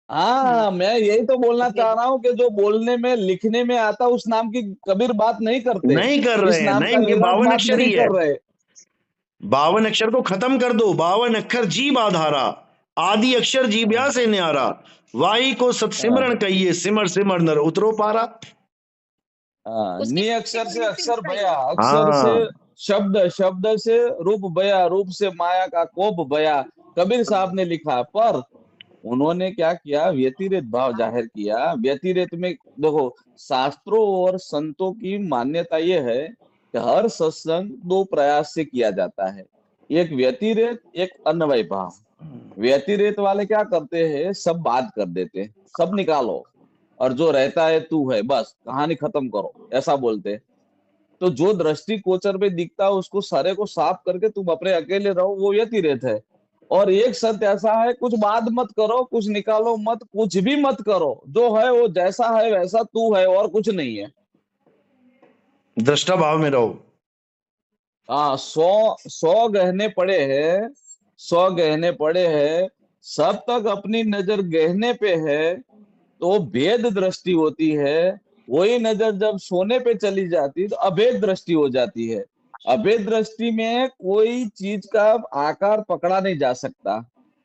S5: हाँ, मैं यही तो बोलना चाह रहा हूँ कि जो बोलने में लिखने में आता उस नाम की कबीर बात नहीं करते,
S2: नहीं कर
S5: इस
S2: रहे हैं,
S5: नाम का
S2: नहीं, ये
S5: विराट
S2: 52
S5: बात
S2: अक्षर
S5: नहीं
S2: ही है।
S5: कर रहे।
S2: 52 अक्षर को खत्म कर दो। 52 अक्षर जीव आधारा, आदि अक्षर जीव्या से न्यारा, वाई को सत्सिमरण कहिए, सिमर सिमर नर उतरो पारा।
S5: नी अक्षर से अक्षर बया, अक्षर से
S2: हाँ
S5: शब्द, शब्द से रूप बया, रूप से माया का कोप बया, कबीर साहब ने लिखा। पर उन्होंने क्या किया, व्यतिरेक भाव जाहिर किया। व्यतिरेक में देखो, शास्त्रों और संतों की मान्यता ये है कि हर सत्संग 2 प्रयास से किया जाता है, एक व्यतिरेक, एक अन्वय भाव। व्यतिरेक वाले क्या करते हैं, सब बात कर देते हैं, सब निकालो, और जो रहता है तू है, बस कहानी खत्म करो, ऐसा बोलते हैं। तो जो दृष्टि गोचर में दिखता है उसको सारे को साफ करके तुम अपने अकेले रहो, वो व्यतिरेक है। और एक सत्य ऐसा है, कुछ बात मत करो, कुछ निकालो मत, कुछ भी मत करो, जो है वो जैसा है वैसा तू है, और कुछ नहीं है।
S2: दृष्टा भाव में रहो।
S5: हाँ, 100 गहने पड़े हैं, 100 गहने पड़े हैं, सब तक अपनी नजर गहने पे है, तो भेद दृष्टि होती है। वही नजर जब सोने पे चली जाती तो अभेद दृष्टि हो जाती है। अभेद दृष्टि में कोई चीज का आकार पकड़ा नहीं जा सकता,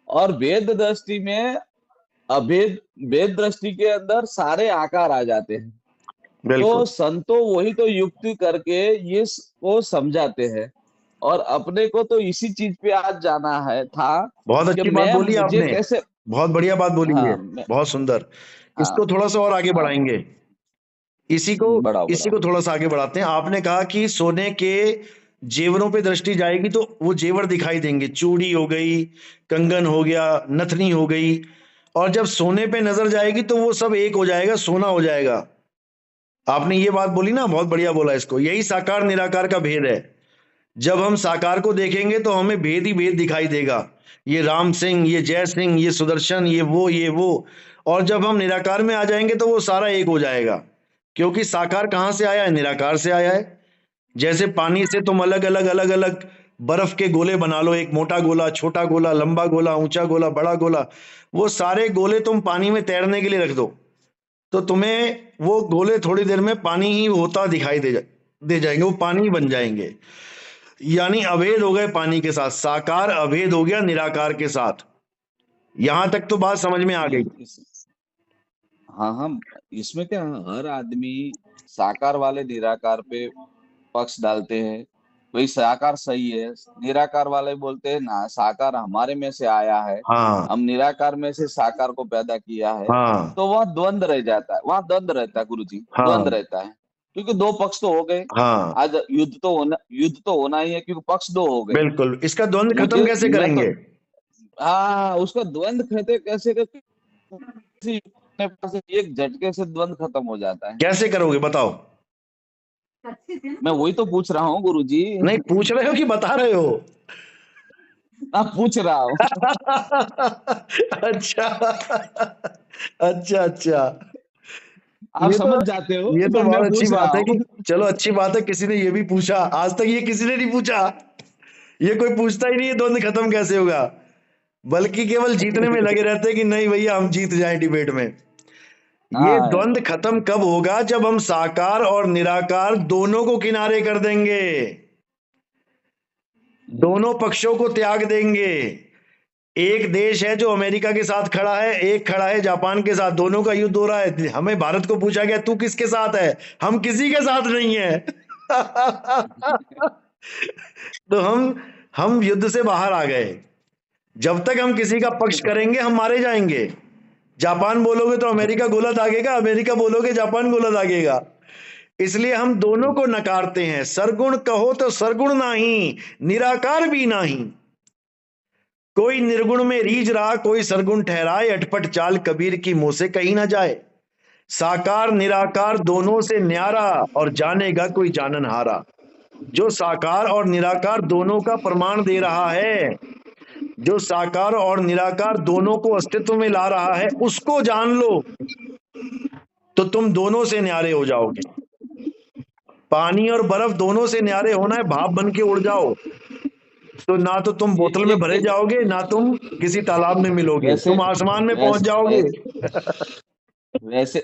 S5: और भेद दृष्टि में अभेद, भेद दृष्टि के अंदर सारे आकार आ जाते हैं। तो
S2: बिल्कुल
S5: संतों वही तो युक्ति करके ये को समझाते हैं, और अपने को तो इसी चीज पे आज जाना है था
S2: बहुत
S5: कि
S2: अच्छी बात
S5: मैं,
S2: बोली
S5: मुझे
S2: आपने,
S5: कैसे,
S2: बहुत बढ़िया बात बोली है,
S5: हाँ
S2: बहुत सुंदर।
S5: हाँ
S2: इसको थोड़ा सा और आगे
S5: हाँ
S2: बढ़ाएंगे। इसी को
S5: बढ़ाओ
S2: इसी को थोड़ा सा आगे बढ़ाते हैं। आपने कहा कि सोने के जेवरों पे दृष्टि जाएगी तो वो जेवर दिखाई देंगे, चूड़ी हो गई, कंगन हो गया, नथनी हो गई, और जब सोने पे नजर जाएगी तो वो सब एक हो जाएगा, सोना हो जाएगा। आपने ये बात बोली ना, बहुत बढ़िया बोला इसको। यही साकार निराकार का भेद है। जब हम साकार को देखेंगे तो हमें भेद ही भेद दिखाई देगा, ये राम सिंह, ये जय सिंह, ये सुदर्शन, ये वो। और जब हम निराकार में आ जाएंगे तो वो सारा एक हो जाएगा, क्योंकि साकार कहां से आया है? निराकार से आया है। जैसे पानी से तुम अलग अलग बर्फ के गोले बना लो, एक मोटा गोला, छोटा गोला, लंबा गोला, ऊंचा गोला, बड़ा गोला, वो सारे गोले तुम पानी में तैरने के लिए रख दो तो तुम्हें वो गोले थोड़ी देर में पानी ही होता दिखाई दे जाएंगे, वो पानी ही बन जाएंगे। यानी अभेद हो गए पानी के साथ, साकार अभेद हो गया निराकार के साथ। यहां तक तो बात समझ में आ गई।
S5: हाँ, इसमें क्या, हर आदमी साकार वाले निराकार पे पक्ष डालते हैं, वही साकार सही है, निराकार वाले बोलते हैं ना साकार हमारे में से आया है,
S2: हाँ
S5: हम निराकार में से साकार को पैदा किया है।
S2: हाँ
S5: तो वहाँ द्वंद्व रह जाता है, वहाँ द्वंद्व रहता है गुरुजी,
S2: हाँ।
S5: द्वंद्व रहता है, क्योंकि दो पक्ष तो हो गए।
S2: हाँ
S5: आज युद्ध तो होना ही है, क्योंकि पक्ष दो हो गए।
S2: बिल्कुल। इसका द्वंद्व खत्म कैसे करेंगे?
S5: हाँ, उसका द्वंद्व खत्म कैसे एक झटके से द्वंद्व खत्म हो जाता है।
S2: कैसे करोगे बताओ?
S5: मैं वही तो पूछ रहा हूँ गुरुजी।
S2: नहीं पूछ रहे हो कि बता रहे हो?
S5: आप पूछ रहा हूँ।
S2: अच्छा अच्छा।
S5: आप समझ जाते हो।
S2: ये तो
S5: मैं
S2: बहुत अच्छी
S5: पूछ रहा
S2: बात है कि
S5: हूँ।
S2: चलो अच्छी बात है, किसी ने ये भी पूछा। आज तक ये किसी ने नहीं पूछा, ये कोई पूछता ही नहीं है द्वंद्व खत्म कैसे होगा, बल्कि केवल जीतने में लगे रहते हैं कि नहीं भैया हम जीत जाएं डिबेट में। ये द्वंद्व खत्म कब होगा? जब हम साकार और निराकार दोनों को किनारे कर देंगे, दोनों पक्षों को त्याग देंगे। एक देश है जो अमेरिका के साथ खड़ा है, एक खड़ा है जापान के साथ, दोनों का युद्ध हो रहा है। हमें भारत को पूछा गया तू किसके साथ है? हम किसी के साथ नहीं है। तो हम युद्ध से बाहर आ गए। जब तक हम किसी का पक्ष करेंगे हम मारे जाएंगे। जापान बोलोगे तो अमेरिका गोला दागेगा, अमेरिका बोलोगे जापान गोला दागेगा। इसलिए हम दोनों को नकारते हैं। सरगुण कहो तो सरगुण नहीं, निराकार भी नहीं। कोई निर्गुण में रीझ रहा, कोई सरगुण ठहराए, अटपट चाल कबीर की मुंह से कहीं ना जाए। साकार निराकार दोनों से न्यारा, और जानेगा कोई जानन हारा। जो साकार और निराकार दोनों का प्रमाण दे रहा है, जो साकार और निराकार दोनों को अस्तित्व में ला रहा है, उसको जान लो तो तुम दोनों से न्यारे हो जाओगे। पानी और बर्फ दोनों से न्यारे होना है, भाप बन के उड़ जाओ तो ना तो तुम बोतल में भरे जाओगे, ना तुम किसी तालाब में मिलोगे, तुम आसमान में पहुंच जाओगे।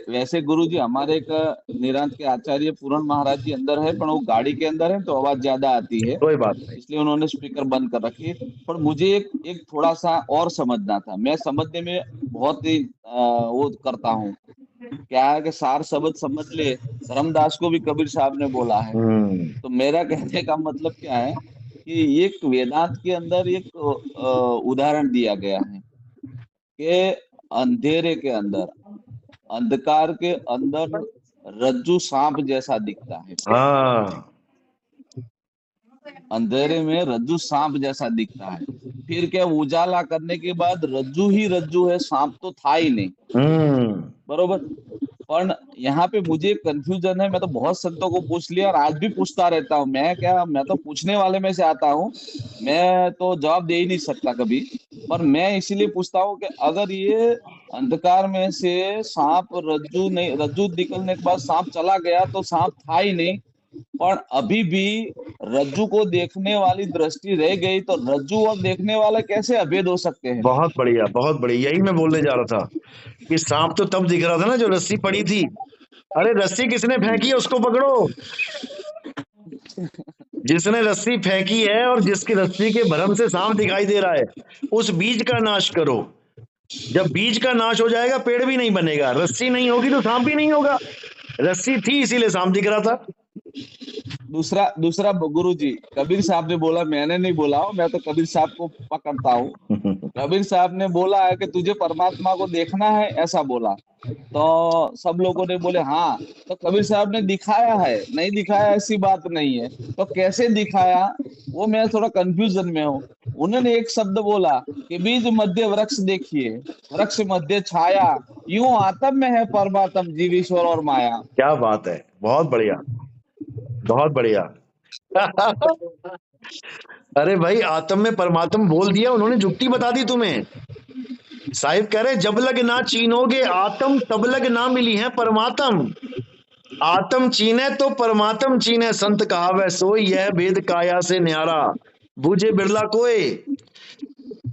S5: वैसे गुरुजी हमारे एक निरांत के आचार्य पूरन महाराज जी अंदर है, पर वो गाड़ी के अंदर है तो आवाज ज्यादा आती है,
S2: कोई बात नहीं,
S5: इसलिए उन्होंने स्पीकर बंद कर रखी है। पर मुझे एक थोड़ा सा और समझना था। मैं समझने में बहुत ही वो करता हूँ, क्या है कि सार शब्द समझ ले, धर्मदास को भी कबीर साहब ने बोला है। तो मेरा कहने का मतलब क्या है कि एक वेदांत के अंदर एक उदाहरण दिया गया है कि अंधेरे के अंदर, अंधकार के अंदर रज्जू सांप जैसा दिखता है।
S2: हाँ
S5: अंधेरे में रज्जू सांप जैसा दिखता है, फिर क्या उजाला करने के बाद रज्जू ही रज्जू है, सांप तो था ही नहीं। बरोबर। पर यहाँ पे मुझे कंफ्यूजन है। मैं तो बहुत संतों को पूछ लिया और आज भी पूछता रहता हूँ। मैं तो पूछने वाले में से आता हूँ, मैं तो जवाब दे ही नहीं सकता कभी। पर मैं इसीलिए पूछता हूँ कि अगर ये अंधकार में से सांप रज्जू निकलने के बाद सांप चला गया तो सांप था ही नहीं, पर अभी भी रज्जू को देखने वाली दृष्टि रह गई, तो रज्जू और देखने वाला कैसे अभेद हो सकते हैं? बहुत बढ़िया,
S2: बहुत बढ़िया। यही मैं बोलने जा रहा था कि सांप तो तब दिख रहा था ना जो रस्सी पड़ी थी। अरे रस्सी किसने फेंकी है उसको पकड़ो। जिसने रस्सी फेंकी है और जिसकी रस्सी के भरम से सांप दिखाई दे रहा है, उस बीज का नाश करो। जब बीज का नाश हो जाएगा पेड़ भी नहीं बनेगा, रस्सी नहीं होगी तो सांप भी नहीं होगा। रस्सी थी इसीलिए सांप दिख रहा था।
S5: दूसरा गुरुजी, कबीर साहब ने बोला, मैंने नहीं बोला हूं, मैं तो कबीर साहब को पकड़ता हूँ। कबीर साहब ने बोला है कि तुझे परमात्मा को देखना है, ऐसा बोला। तो सब लोगों ने बोले हाँ, तो कबीर साहब ने दिखाया है, नहीं दिखाया ऐसी बात नहीं है। तो कैसे दिखाया वो मैं थोड़ा कंफ्यूजन में हूँ। उन्होंने एक शब्द बोला कि बीज मध्य वृक्ष देखिए, वृक्ष मध्य छाया, यूं आत्म में है परमात्म जीव ईश्वर और माया।
S2: क्या बात है, बहुत बढ़िया, बहुत बढ़िया। अरे भाई, आत्म में परमात्मा बोल दिया, उन्होंने जुक्ति बता दी तुम्हें। साहिब कह रहे जब लग ना चीनोगे आत्म तब लग ना मिली है परमात्म। आत्म चीने तो परमात्म चीने, संत कहावै सोई, यह भेद काया से न्यारा, बूझे बिरला कोय।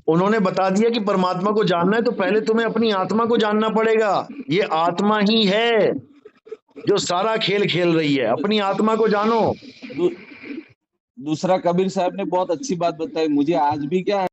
S2: उन्होंने बता दिया कि परमात्मा को जानना है तो पहले तुम्हें अपनी आत्मा को जानना पड़ेगा। ये आत्मा ही है जो सारा खेल खेल रही है, अपनी आत्मा को जानो।
S5: दूसरा कबीर साहब ने बहुत अच्छी बात बताई। मुझे आज भी क्या